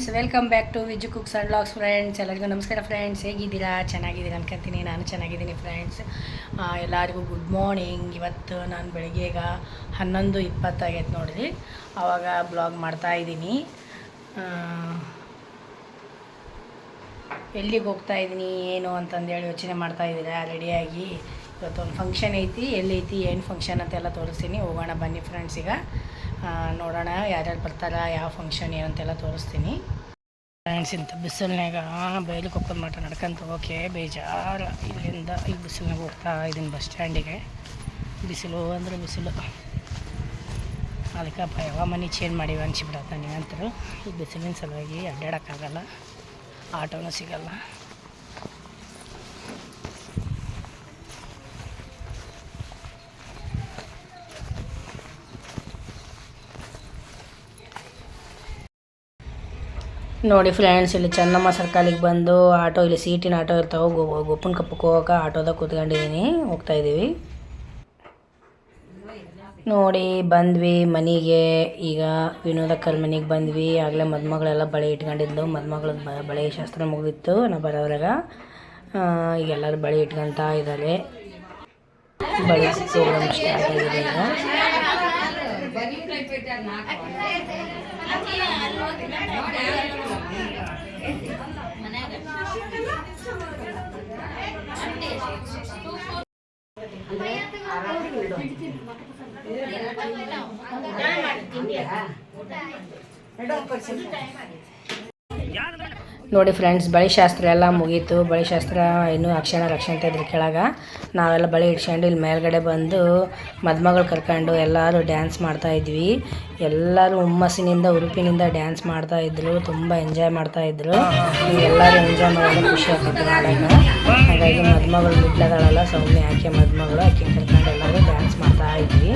Friends, welcome back to Viju cooks and vlogs friends. ಎಲ್ಲರಿಗೂ ನಮಸ್ಕಾರ friends. ಹೇಗಿದ್ದೀರಾ? ಚೆನ್ನಾಗಿದ್ದೀರಾ ಅನ್ಕೊಂತೀನಿ. ನಾನು ಚೆನ್ನಾಗಿದ್ದೀನಿ ಫ್ರೆಂಡ್ಸ್. ಎಲ್ಲರಿಗೂ ಗುಡ್ ಮಾರ್ನಿಂಗ್. ಇವತ್ತು ನಾನು ಬೆಳಿಗ್ಗೆ ಈಗ 11:20 ಆಗೈತೆ ನೋಡಿರಿ. ಆವಾಗ ಬ್ಲಾಗ್ ಮಾಡ್ತಾಯಿದ್ದೀನಿ. ಎಲ್ಲಿಗೆ ಹೋಗ್ತಾಯಿದ್ದೀನಿ ಏನು ಅಂತಂದೇಳಿ ಯೋಚನೆ ಮಾಡ್ತಾಯಿದ್ದೀರಾ? ರೆಡಿಯಾಗಿ ಇವತ್ತೊಂದು ಫಂಕ್ಷನ್ ಐತಿ. ಎಲ್ಲೈತಿ, ಏನು ಫಂಕ್ಷನ್ ಅಂತೆಲ್ಲ ತೋರಿಸ್ತೀನಿ. ಹೋಗೋಣ ಬನ್ನಿ ಫ್ರೆಂಡ್ಸ್. ಈಗ ನೋಡೋಣ ಯಾರ್ಯಾರು ಬರ್ತಾರ, ಯಾವ ಫಂಕ್ಷನ್ ಏನಂತೆಲ್ಲ ತೋರಿಸ್ತೀನಿ ಫ್ರೆಂಡ್ಸ್. ಇಂಥ ಬಿಸಿಲ್ನಾಗ ಬೈಲಿಗೆ ಹೋಗೋದು ಮಟ್ಟ ನಡ್ಕೊಂತ ಹೋಗೋಕೆ ಬೇಜಾರು. ಇಲ್ಲಿಂದ ಈ ಬಿಸಿಲ್ನಾಗ ಹೋಗ್ತಾ ಇದ್ದೀನಿ ಬಸ್ ಸ್ಟ್ಯಾಂಡಿಗೆ. ಬಿಸಿಲು ಅಂದರೆ ಬಿಸಿಲು, ಅದಕ್ಕೆ ಯಾವ ಮನೆ ಚೇಂಜ್ ಮಾಡೀವಿ ಅನ್ಸಿಬಿಡತ್ತೆ ನನಗಂತರೂ. ಈ ಬಿಸಿಲಿನ ಸಲುವಾಗಿ ಅಡ್ಡಾಡೋಕ್ಕಾಗಲ್ಲ, ಆಟೋನೂ ಸಿಗಲ್ಲ. ನೋಡಿ ಫ್ರೆಂಡ್ಸ್, ಇಲ್ಲಿ ಚೆನ್ನಮ್ಮ ಸರ್ಕಲಿಗೆ ಬಂದು ಆಟೋ, ಇಲ್ಲಿ ಸೀಟಿನ ಆಟೋ ಇರ್ತಾವೆ. ಗೋಪನ ಕಪ್ಪಕ್ಕೆ ಹೋಗೋಕೆ ಆಟೋದಾಗ ಕೂತ್ಕೊಂಡಿದ್ದೀನಿ, ಹೋಗ್ತಾಯಿದ್ದೀವಿ. ನೋಡಿ ಬಂದ್ವಿ ಮನೆಗೆ. ಈಗ ವಿನೋದಕ್ಕರ ಮನೆಗೆ ಬಂದ್ವಿ. ಆಗಲೇ ಮದುಮಗಳೆಲ್ಲ ಬಳೆ ಇಟ್ಕೊಂಡಿದ್ದು. ಮದುಮಗಳ ಬಳೆ ಶಾಸ್ತ್ರ ಮುಗಿದಿತ್ತು ನಾ ಬರೋದ್ರಾಗ. ಈಗ ಎಲ್ಲರೂ ಬಳೆ ಇಟ್ಕೊತಾ ಇದ್ದಾರೆ. ಬಳೆ ಪ್ರೋಗ್ರಾಮ್ ಸ್ಟಾರ್ಟ್ ಆಗಿದೆ ಈಗ. ನೋಡಿ ಫ್ರೆಂಡ್ಸ್, ಬಳೆ ಶಾಸ್ತ್ರ ಎಲ್ಲ ಮುಗೀತು. ಬಳೆ ಶಾಸ್ತ್ರ ಇನ್ನೂ ರಕ್ಷಣೆ ಇದ್ರ ಕೆಳಗೆ. ನಾವೆಲ್ಲ ಬಳೆ ಇಟ್ಕೊಂಡು ಇಲ್ಲಿ ಮೇಲ್ಗಡೆ ಬಂದು ಮದುಮಗಳು ಕರ್ಕೊಂಡು ಎಲ್ಲರೂ ಡ್ಯಾನ್ಸ್ ಮಾಡ್ತಾಯಿದ್ವಿ. ಎಲ್ಲರೂ ಹುಮ್ಮಸ್ಸಿನಿಂದ ಉರುಪಿನಿಂದ ಡ್ಯಾನ್ಸ್ ಮಾಡ್ತಾಯಿದ್ರು. ತುಂಬ ಎಂಜಾಯ್ ಮಾಡ್ತಾಯಿದ್ರು. ಎಲ್ಲರೂ ಎಂಜಾಯ್ ಮಾಡೋದು ಖುಷಿ ಆಗ್ತಿತ್ತು ಮಾಡೋಣ. ಹಾಗಾಗಿ ಮದುಮಗಳು ಬಿಡ್ಲಗಳಲ್ಲ, ಸೌಮ್ಯ ಆಕೆ ಮದುಮಗಳು, ಆಕೆ ಕರ್ಕೊಂಡು ಎಲ್ಲರೂ ಡ್ಯಾನ್ಸ್ ಮಾಡ್ತಾಯಿದ್ವಿ.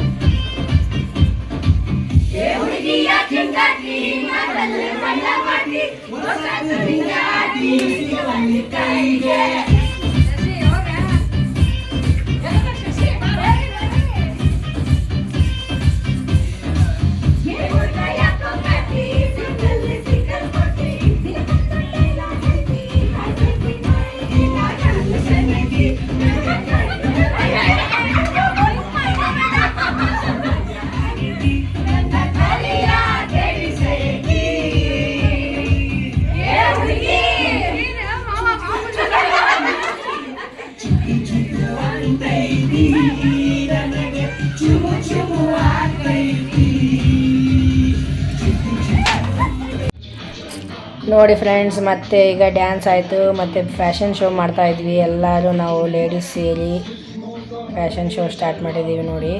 ನೋಡಿ ಫ್ರೆಂಡ್ಸ್, ಮತ್ತೆ ಈಗ ಡ್ಯಾನ್ಸ್ ಆಯಿತು. ಮತ್ತು ಫ್ಯಾಷನ್ ಶೋ ಮಾಡ್ತಾಯಿದ್ವಿ. ಎಲ್ಲರೂ ನಾವು ಲೇಡೀಸ್ ಸೇರಿ ಫ್ಯಾಷನ್ ಶೋ ಸ್ಟಾರ್ಟ್ ಮಾಡಿದ್ದೀವಿ ನೋಡಿ.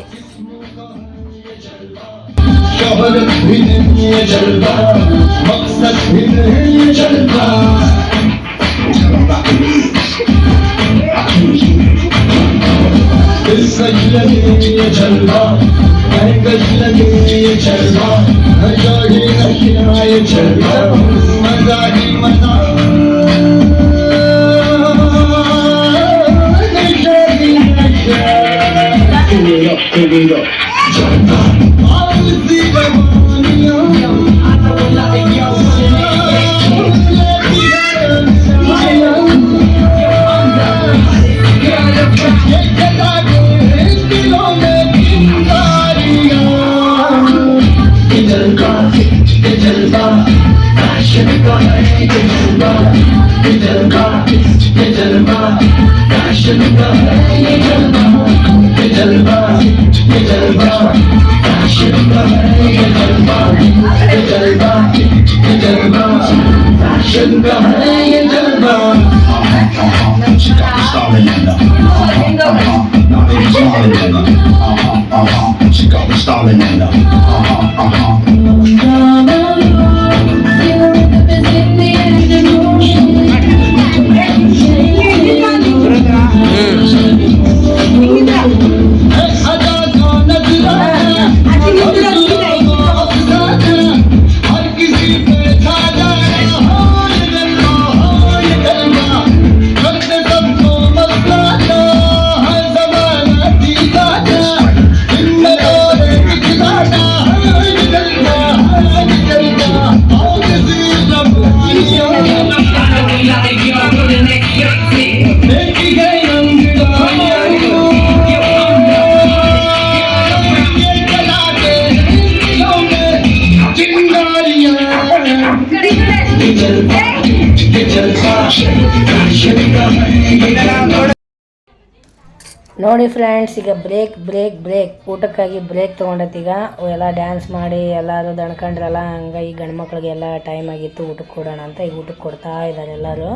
ನೋಡಿ ಫ್ರೆಂಡ್ಸ್, ಈಗ ಬ್ರೇಕ್ ಊಟಕ್ಕಾಗಿ ಬ್ರೇಕ್ ತೊಗೊಂಡೈತಿ. ಈಗ ಎಲ್ಲ ಡ್ಯಾನ್ಸ್ ಮಾಡಿ ಎಲ್ಲರೂ ದಣ್ಕೊಂಡ್ರಲ್ಲ, ಹಂಗೆ ಈ ಗಂಡು ಮಕ್ಳಿಗೆಲ್ಲ ಟೈಮ್ ಆಗಿತ್ತು ಊಟಕ್ಕೆ ಕೊಡೋಣ ಅಂತ ಈಗ ಊಟಕ್ಕೆ ಕೊಡ್ತಾ ಇದ್ದಾರೆ. ಎಲ್ಲರೂ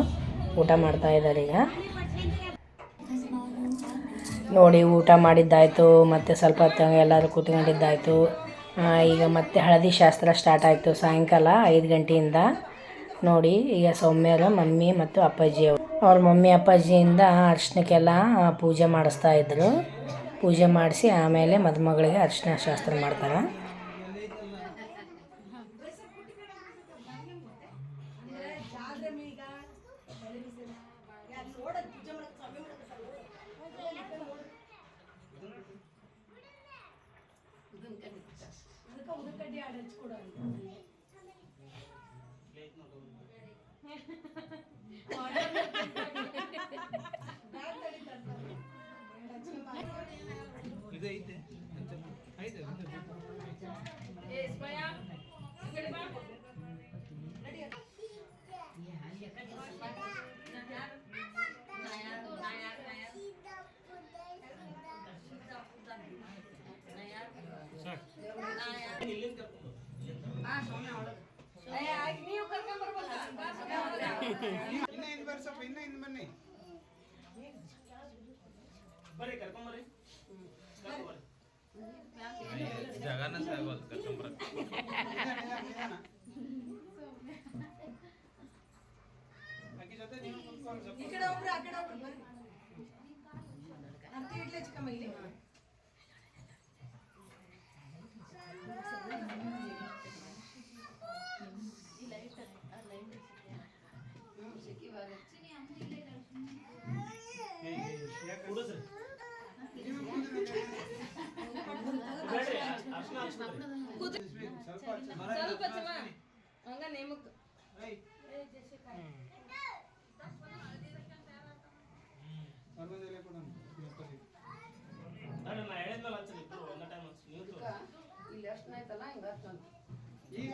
ಊಟ ಮಾಡ್ತಾ ಇದ್ದಾರೆ. ಈಗ ನೋಡಿ ಊಟ ಮಾಡಿದ್ದಾಯಿತು, ಮತ್ತು ಸ್ವಲ್ಪ ಹೊತ್ತು ಎಲ್ಲರೂ ಕೂತ್ಕೊಂಡಿದ್ದಾಯಿತು. ಈಗ ಮತ್ತೆ ಹಳದಿ ಶಾಸ್ತ್ರ ಸ್ಟಾರ್ಟ್ ಆಯಿತು ಸಾಯಂಕಾಲ 5 ಗಂಟೆಯಿಂದ. ನೋಡಿ ಈಗ ಸೌಮ್ಯರ ಮಮ್ಮಿ ಮತ್ತು ಅಪ್ಪಾಜಿ ಅವ್ರ ಮಮ್ಮಿ ಅಪ್ಪಾಜಿಯಿಂದ ಅರ್ಶಿನಕ್ಕೆಲ್ಲ ಪೂಜೆ ಮಾಡಿಸ್ತಾಯಿದ್ರು. ಪೂಜೆ ಮಾಡಿಸಿ ಆಮೇಲೆ ಮದುಮಗಳಿಗೆ ಅರ್ಶಿನ ಶಾಸ್ತ್ರ ಮಾಡ್ತಾರೆ.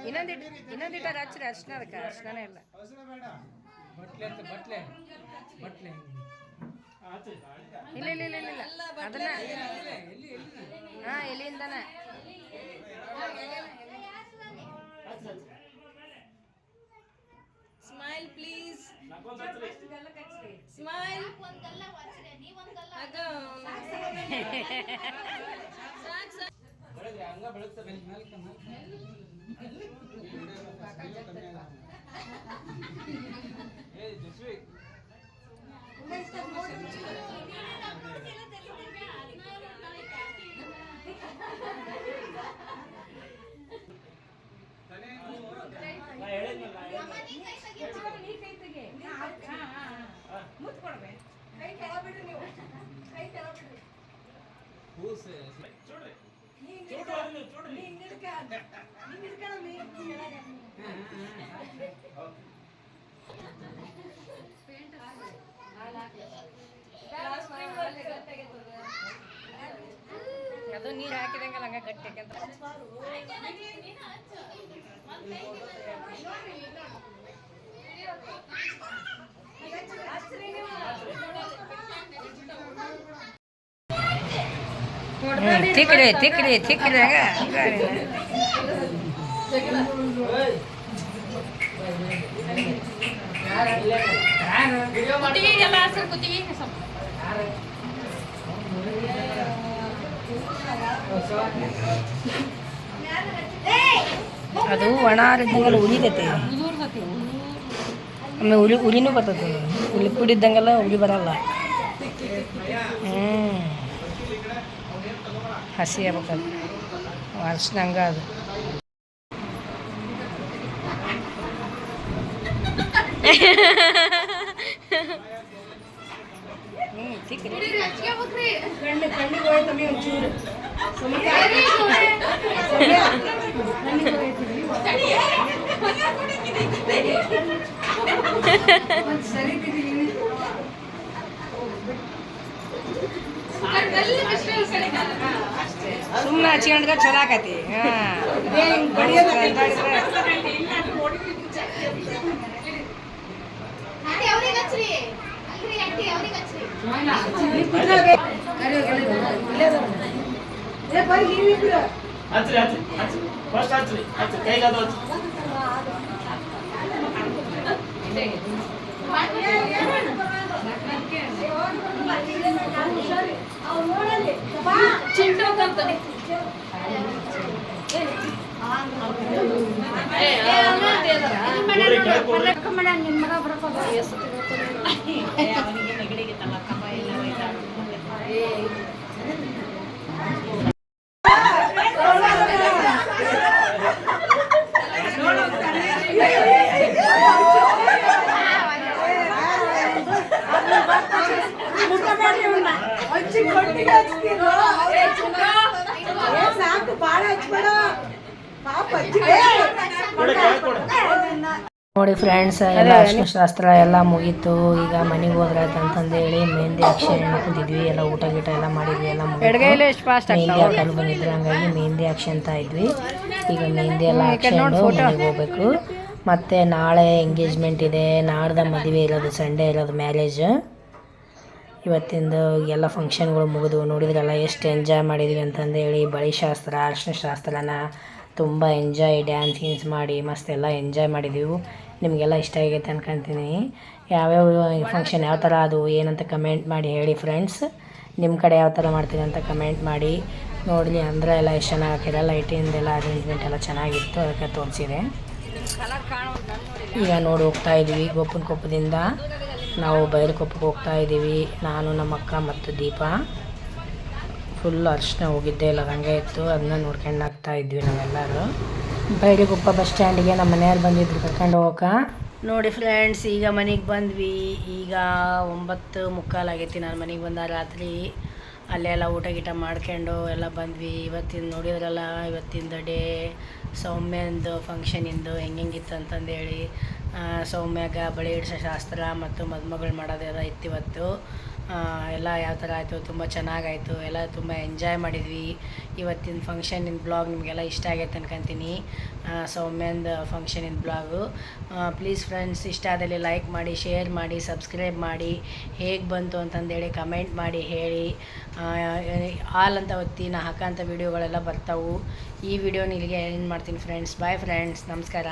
ಇನ್ನೊಂದಿಟ್ಟ ಹಚ್ಚಿರಿ ಅರ್ಶಿನ. ಅದಕ್ಕೆ ಅರ್ಶಿನೇ ಇಲ್ಲ. ಇಲ್ಲ ಅದನ್ನ ಎಲ್ಲಿಂದನ ಸ್ಮೈಲ್ ಪ್ಲೀಸ್. ಸ್ಮೈಲ್. ಅದು ನೀರು ಹಾಕಿದಂಗಲ್ಲ ಹಂಗ ಗಟ್ಟಿ ತಿಕ್ಕಿರಿ ಅದು ಒಣ ಇದ್ದಂಗೆಲ್ಲ ಉಳಿದೈತಿ. ಆಮೇಲೆ ಉರಿನೂ ಬರ್ತದೆ. ಲಿಕ್ವಿಡ್ ಇದ್ದಂಗೆಲ್ಲ ಉರಿ ಬರಲ್ಲ. ಹಸಿ ಆಗ್ಬೇಕದು. ಅರ್ಶಿನ ಹಂಗ ಅದು. ಸುಮ್ಮನೆ ಹಚ್ಕೊಂಡ್ರೆ ಚಲೋ ಆಕತಿ. ನೋಡಿ ಫ್ರೆಂಡ್ಸ್, ಎಲ್ಲ ಅರ್ಶಿನ ಶಾಸ್ತ್ರ ಎಲ್ಲ ಮುಗೀತು. ಈಗ ಮನೆಗೆ ಹೋದ್ರಾಯ್ತು ಅಂತಂದೇಳಿ ಮೆಹಂದಿ ಅಕ್ಷಯ ಕುಂತಿದ್ವಿ. ಎಲ್ಲ ಊಟ ಗೀಟ ಎಲ್ಲ ಮಾಡಿದ್ವಿ. ಎಲ್ಲ ಮೆಹಂದಿ ಹಾಕಲು ಬಂದಿದ್ರು, ಹಂಗಾಗಿ ಮೆಹಂದಿ ಅಕ್ಷಂತ ಇದ್ವಿ. ಈಗ ಮೆಹಂದಿ ಎಲ್ಲ ಹಾಕ್ಕೊಂಡು ಮನೆಗೆ ಹೋಗ್ಬೇಕು. ಮತ್ತು ನಾಳೆ ಎಂಗೇಜ್ಮೆಂಟ್ ಇದೆ, ನಾಡ್ದ ಮದುವೆ ಇರೋದು, ಸಂಡೇ ಇರೋದು ಮ್ಯಾರೇಜ್. ಇವತ್ತಿಂದು ಎಲ್ಲ ಫಂಕ್ಷನ್ಗಳು ಮುಗಿದು ನೋಡಿದ್ರಲ್ಲ ಎಷ್ಟು ಎಂಜಾಯ್ ಮಾಡಿದ್ವಿ ಅಂತಂದೇಳಿ. ಬಳಿ ಶಾಸ್ತ್ರ, ಅರ್ಶಿನ ಶಾಸ್ತ್ರನ ತುಂಬ ಎಂಜಾಯ್, ಡ್ಯಾನ್ಸ್ ಗೀನ್ಸ್ ಮಾಡಿ ಮಸ್ತ್ ಎಲ್ಲ ಎಂಜಾಯ್ ಮಾಡಿದ್ದೀವಿ. ನಿಮಗೆಲ್ಲ ಇಷ್ಟ ಆಗೈತೆ ಅನ್ಕೊತೀನಿ. ಯಾವ್ಯಾವ ಫಂಕ್ಷನ್ ಯಾವ ಥರ ಅದು ಏನಂತ ಕಮೆಂಟ್ ಮಾಡಿ ಹೇಳಿ ಫ್ರೆಂಡ್ಸ್. ನಿಮ್ಮ ಕಡೆ ಯಾವ ಥರ ಮಾಡ್ತೀರಿ ಅಂತ ಕಮೆಂಟ್ ಮಾಡಿ. ನೋಡಲಿ ಅಂದ್ರೆ ಎಲ್ಲ ಎಷ್ಟು ಚೆನ್ನಾಗಿ ಹಾಕಿರೋ ಲೈಟಿಂದೆಲ್ಲ ಅರೇಂಜ್ಮೆಂಟ್ ಎಲ್ಲ ಚೆನ್ನಾಗಿತ್ತು, ಅದಕ್ಕೆ ತೋರಿಸಿದೆ. ಈಗ ನೋಡಿ ಹೋಗ್ತಾ ಇದ್ದೀವಿ ಗೋಪನಕೊಪ್ಪದಿಂದ ನಾವು ಬೈಲಕೊಪ್ಪಕ್ಕೆ ಹೋಗ್ತಾ ಇದ್ದೀವಿ. ನಾನು ನಮ್ಮ ಅಕ್ಕ ಮತ್ತು ದೀಪ ಫುಲ್ ಅರ್ಶಿನ ಹೋಗಿದ್ದೆ ಇಲ್ಲ ಹಂಗೆ ಇತ್ತು, ಅದನ್ನ ನೋಡ್ಕೊಂಡು ಆಗ್ತಾ ಇದ್ವಿ ನಾವೆಲ್ಲರೂ. ಬೈಲಕೊಪ್ಪ ಬಸ್ ಸ್ಟ್ಯಾಂಡಿಗೆ ನಮ್ಮ ಮನೆಯವ್ರು ಬಂದಿದ್ರು ಕರ್ಕೊಂಡು ಹೋಗೋಕೆ. ನೋಡಿ ಫ್ರೆಂಡ್ಸ್, ಈಗ ಮನೆಗೆ ಬಂದ್ವಿ. ಈಗ 9:45 ಆಗೈತಿ. ನಾನು ಮನೆಗೆ ಬಂದ ರಾತ್ರಿ ಅಲ್ಲೆಲ್ಲ ಊಟ ಗೀಟ ಮಾಡ್ಕೊಂಡು ಎಲ್ಲ ಬಂದ್ವಿ. ಇವತ್ತಿನ ನೋಡಿದ್ರಲ್ಲ, ಇವತ್ತಿಂದ ಡೇ ಸೌಮ್ಯಂದು ಫಂಕ್ಷನಿಂದು ಹೆಂಗಿತ್ತು ಅಂತಂದೇಳಿ. ಸೌಮ್ಯಾಗ ಬಳೆ ಇಡಿಸೋ ಶಾಸ್ತ್ರ ಮತ್ತು ಮದುಮಗಳು ಮಾಡೋದೆಲ್ಲ ಇತ್ತು ಇವತ್ತು. ಎಲ್ಲ ಯಾವ ಥರ ಆಯಿತು, ತುಂಬ ಚೆನ್ನಾಗಾಯಿತು. ಎಲ್ಲ ತುಂಬ ಎಂಜಾಯ್ ಮಾಡಿದ್ವಿ. ಇವತ್ತಿನ ಫಂಕ್ಷನಿನ ಬ್ಲಾಗ್ ನಿಮಗೆಲ್ಲ ಇಷ್ಟ ಆಗೈತೆ ಅನ್ಕೊತೀನಿ. ಸೌಮ್ಯಂದು ಫಂಕ್ಷನಿನ ಬ್ಲಾಗು. ಪ್ಲೀಸ್ ಫ್ರೆಂಡ್ಸ್, ಇಷ್ಟ ಆದಲ್ಲಿ ಲೈಕ್ ಮಾಡಿ, ಶೇರ್ ಮಾಡಿ, ಸಬ್ಸ್ಕ್ರೈಬ್ ಮಾಡಿ. ಹೇಗೆ ಬಂತು ಅಂತಂದೇಳಿ ಕಮೆಂಟ್ ಮಾಡಿ ಹೇಳಿ. ಆಲ್ ಅಂತ ಒತ್ತಿ ನಾ ಹಾಕೋಂಥ ವೀಡಿಯೋಗಳೆಲ್ಲ ಬರ್ತಾವೆ. ಈ ವಿಡಿಯೋನ ಇಲ್ಲಿಗೆ ಎಂಡ್ ಮಾಡ್ತೀನಿ ಫ್ರೆಂಡ್ಸ್. ಬಾಯ್ ಫ್ರೆಂಡ್ಸ್, ನಮಸ್ಕಾರ.